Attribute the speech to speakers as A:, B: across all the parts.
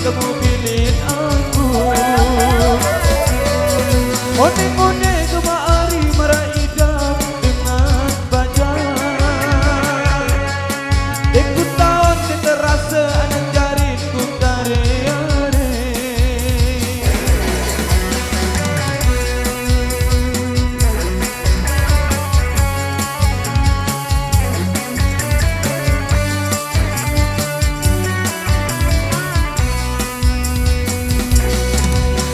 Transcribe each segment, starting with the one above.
A: kamu pilih aku. One-one kemari meraidam dengan bajang. Aku tahun terasa anak jarinku karya-re.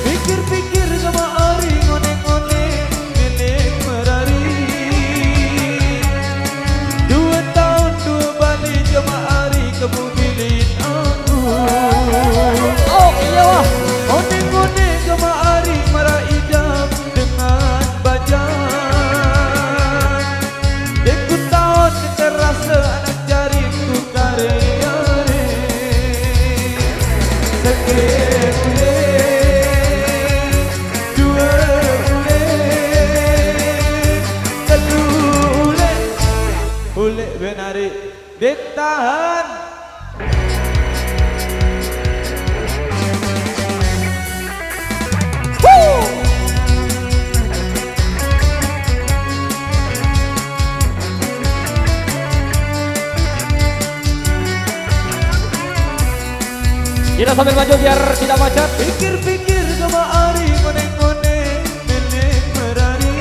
A: Pikir-pikir kemari ngone-ngone milik merari. 2 tahun 2 balik kemari kamu pilih aku.
B: Oh iya wah.
A: Ngone-ngone kemari meraidam dengan bajang. Aku tahun terasa anak jarinku karya-re. Sekali Ule benari ditahan.
B: Kita sambil maju biar tidak macet.
A: Pikir-pikir kemari ngone-ngone milik merari.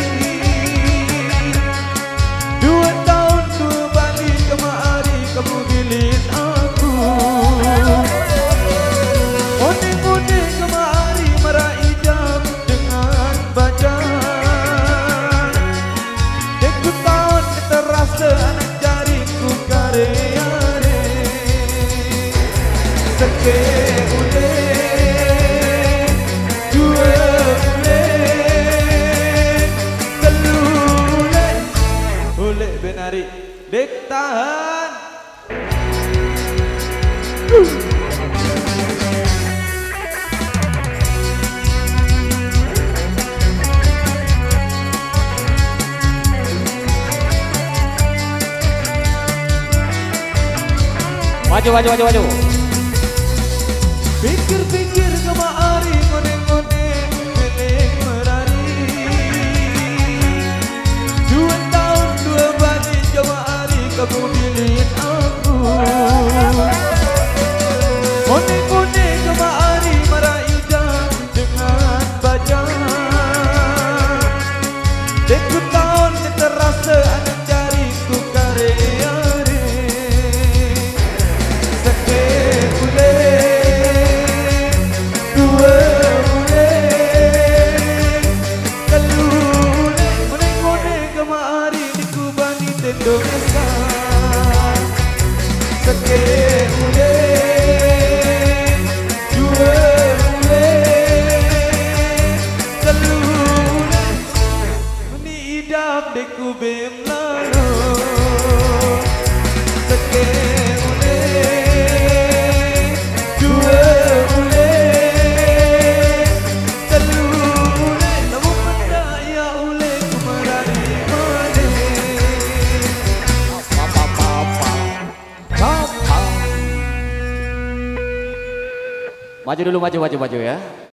A: 2 tahun 2 balik kemari kamu pilih aku. Ngone-ngone kemari meraidam dengan bajang. Aku tahun terasa anak jarinku karya-re. Sekali benari dek tahan.
B: Maju.
A: Pikir-pikir kemari ngone-ngone milik merari. 2 tahun 2 balik kemari kamu pilih aku. Ngone-ngone kemari meraidam dengan bajang. Aku tahun terasa anak jarinku karya-re. Indonesia sekali ule 2 ule telu ule ni idam deku bem lalu sekali ule 2 ule telu ule namu pendaya ule kumarani mane.
B: Maju dulu, maju ya.